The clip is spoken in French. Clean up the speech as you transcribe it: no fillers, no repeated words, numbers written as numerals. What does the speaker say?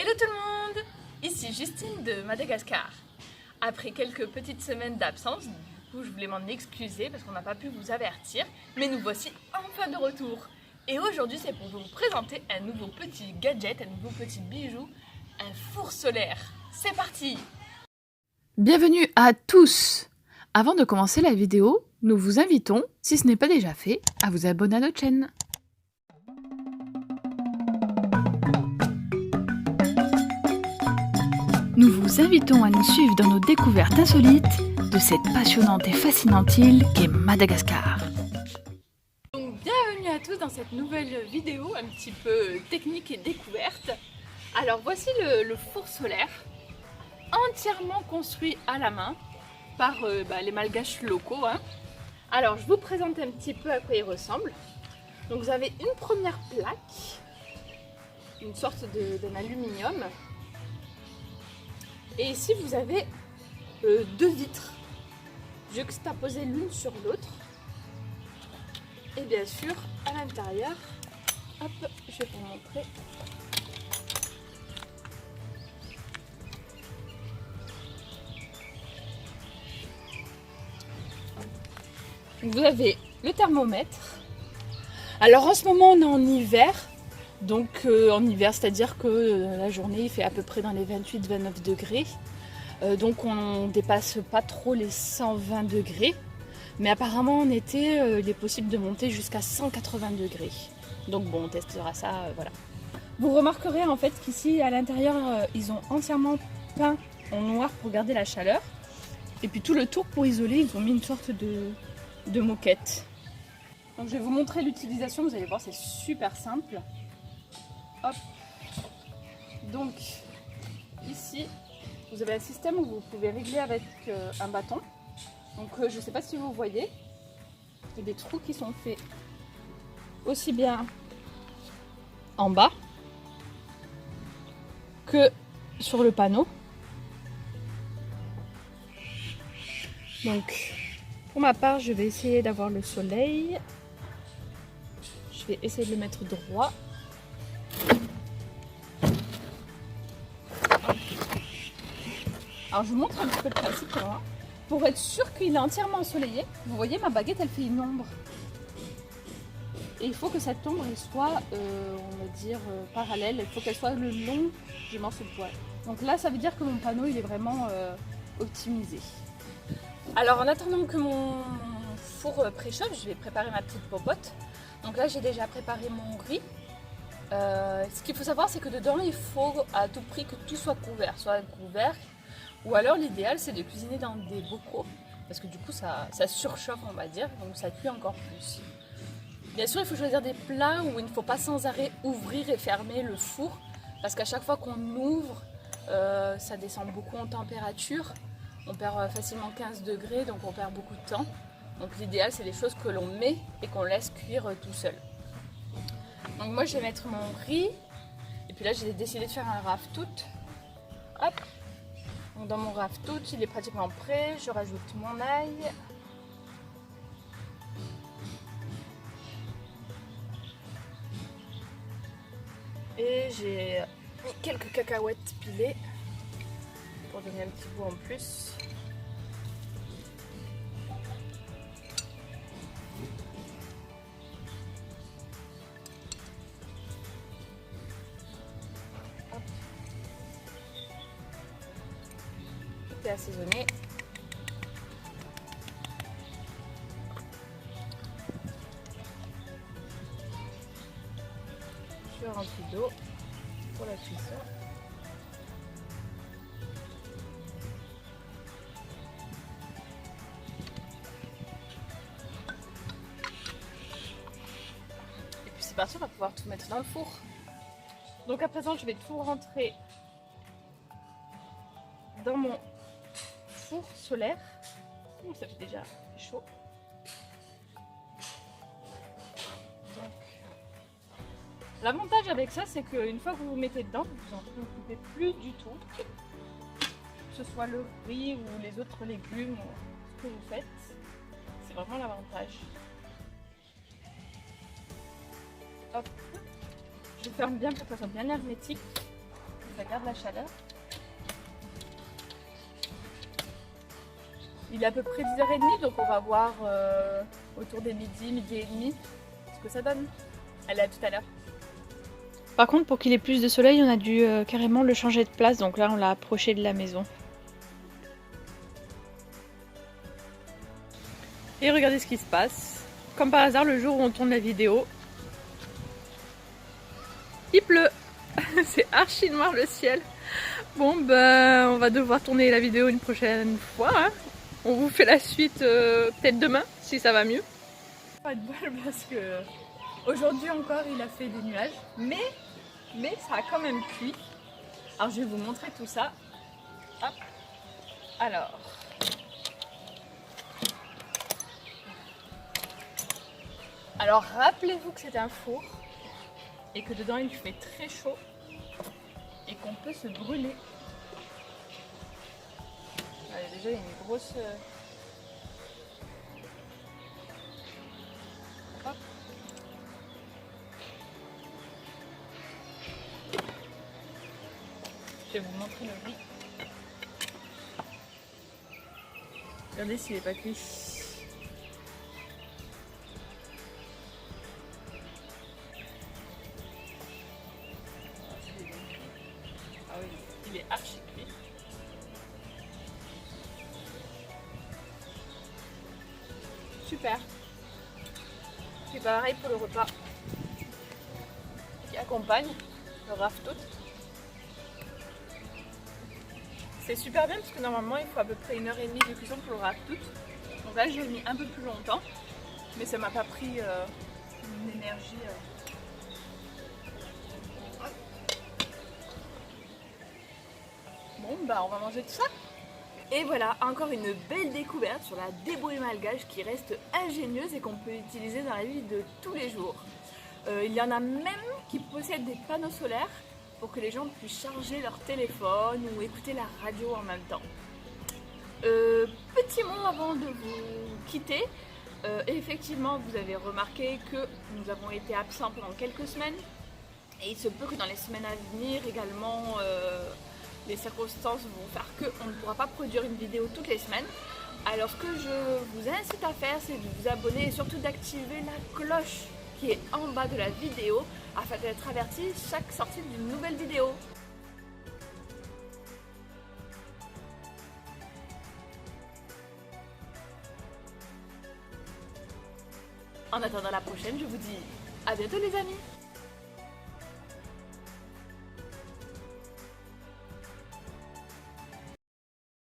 Hello tout le monde! Ici Justine de Madagascar. Après quelques petites semaines d'absence, du coup je voulais m'en excuser parce qu'on n'a pas pu vous avertir, mais nous voici enfin de retour. Et aujourd'hui c'est pour vous présenter un nouveau petit gadget, un nouveau petit bijou, un four solaire. C'est parti! Bienvenue à tous! Avant de commencer la vidéo, nous vous invitons, si ce n'est pas déjà fait, à vous abonner à notre chaîne. Nous vous invitons à nous suivre dans nos découvertes insolites de cette passionnante et fascinante île qu'est Madagascar. Donc bienvenue à tous dans cette nouvelle vidéo un petit peu technique et découverte. Alors voici le four solaire, entièrement construit à la main par les malgaches locaux. Alors je vous présente un petit peu à quoi il ressemble. Donc vous avez une première plaque, une sorte d'un aluminium. Et ici vous avez deux vitres juxtaposées l'une sur l'autre. Et bien sûr à l'intérieur, hop, je vais vous montrer. Vous avez le thermomètre. Alors en ce moment on est en hiver. Donc en hiver, c'est-à-dire que la journée il fait à peu près dans les 28-29 degrés. Donc on ne dépasse pas trop les 120 degrés. Mais apparemment en été, il est possible de monter jusqu'à 180 degrés. Donc bon, on testera ça, voilà. Vous remarquerez en fait qu'ici à l'intérieur, ils ont entièrement peint en noir pour garder la chaleur. Et puis tout le tour pour isoler, ils ont mis une sorte de moquette. Donc je vais vous montrer l'utilisation, vous allez voir, c'est super simple. Hop. Donc ici vous avez un système où vous pouvez régler avec un bâton. Donc je ne sais pas si vous voyez, il y a des trous qui sont faits aussi bien en bas que sur le panneau. Donc pour ma part je vais essayer d'avoir le soleil. Je vais essayer de le mettre droit. Alors je vous montre un petit peu le principe pour être sûr qu'il est entièrement ensoleillé. Vous voyez ma baguette elle fait une ombre. Et il faut que cette ombre elle soit on va dire parallèle. Il faut qu'elle soit le long du morceau de poêle. Donc là ça veut dire que mon panneau il est vraiment optimisé. Alors en attendant que mon four préchauffe, je vais préparer ma petite popote. Donc là j'ai déjà préparé mon riz. Ce qu'il faut savoir c'est que dedans il faut à tout prix que tout soit couvert. Soit un couvercle. Ou alors l'idéal c'est de cuisiner dans des bocaux, parce que du coup ça surchauffe on va dire, donc ça cuit encore plus. Bien sûr il faut choisir des plats où il ne faut pas sans arrêt ouvrir et fermer le four, parce qu'à chaque fois qu'on ouvre, ça descend beaucoup en température, on perd facilement 15 degrés, donc on perd beaucoup de temps. Donc l'idéal c'est les choses que l'on met et qu'on laisse cuire tout seul. Donc moi je vais mettre mon riz, et puis là j'ai décidé de faire un raftout. Hop. Donc dans mon raftout, il est pratiquement prêt. Je rajoute mon ail. Et j'ai mis quelques cacahuètes pilées pour donner un petit goût en plus. Assaisonner. Je remplis d'eau pour la cuisson. Et puis c'est parti, on va pouvoir tout mettre dans le four. Donc à présent, je vais tout rentrer dans mon four solaire. Ça fait déjà chaud. L'avantage avec ça, c'est qu'une fois que vous vous mettez dedans, vous vous en occupez plus du tout. Que ce soit le riz ou les autres légumes, ce que vous faites, c'est vraiment l'avantage. Hop. Je ferme bien pour que ça soit bien hermétique. ça garde la chaleur. Il est à peu près 10h30, donc on va voir autour des midi et demi ce que ça donne. Allez, à tout à l'heure. Par contre, pour qu'il ait plus de soleil, on a dû carrément le changer de place, donc là on l'a approché de la maison. Et regardez ce qui se passe. Comme par hasard, le jour où on tourne la vidéo, il pleut. C'est archi noir le ciel. Bon ben, on va devoir tourner la vidéo une prochaine fois. Hein. On vous fait la suite peut-être demain, si ça va mieux. Pas de bol parce que aujourd'hui encore il a fait des nuages, mais ça a quand même plu. Alors je vais vous montrer tout ça. Hop. Alors rappelez-vous que c'est un four et que dedans il fait très chaud et qu'on peut se brûler. Allez, déjà il y a une grosse... Hop. Je vais vous montrer le riz. Regardez s'il n'est pas cuit. Ah oui, il est archi cuit. Super. C'est pareil pour le repas qui accompagne le raftout. C'est super bien parce que normalement il faut à peu près 1h30 de cuisson pour le raftout. Donc là j'ai mis un peu plus longtemps, mais ça m'a pas pris une énergie. Bon bah on va manger tout ça. Et voilà, encore une belle découverte sur la débrouille malgache qui reste ingénieuse et qu'on peut utiliser dans la vie de tous les jours. Il y en a même qui possèdent des panneaux solaires pour que les gens puissent charger leur téléphone ou écouter la radio en même temps. Petit mot avant de vous quitter. Effectivement, vous avez remarqué que nous avons été absents pendant quelques semaines. Et il se peut que dans les semaines à venir également, les circonstances vont faire qu'on ne pourra pas produire une vidéo toutes les semaines. Alors ce que je vous incite à faire, c'est de vous abonner et surtout d'activer la cloche qui est en bas de la vidéo afin d'être averti chaque sortie d'une nouvelle vidéo. En attendant la prochaine, je vous dis à bientôt les amis.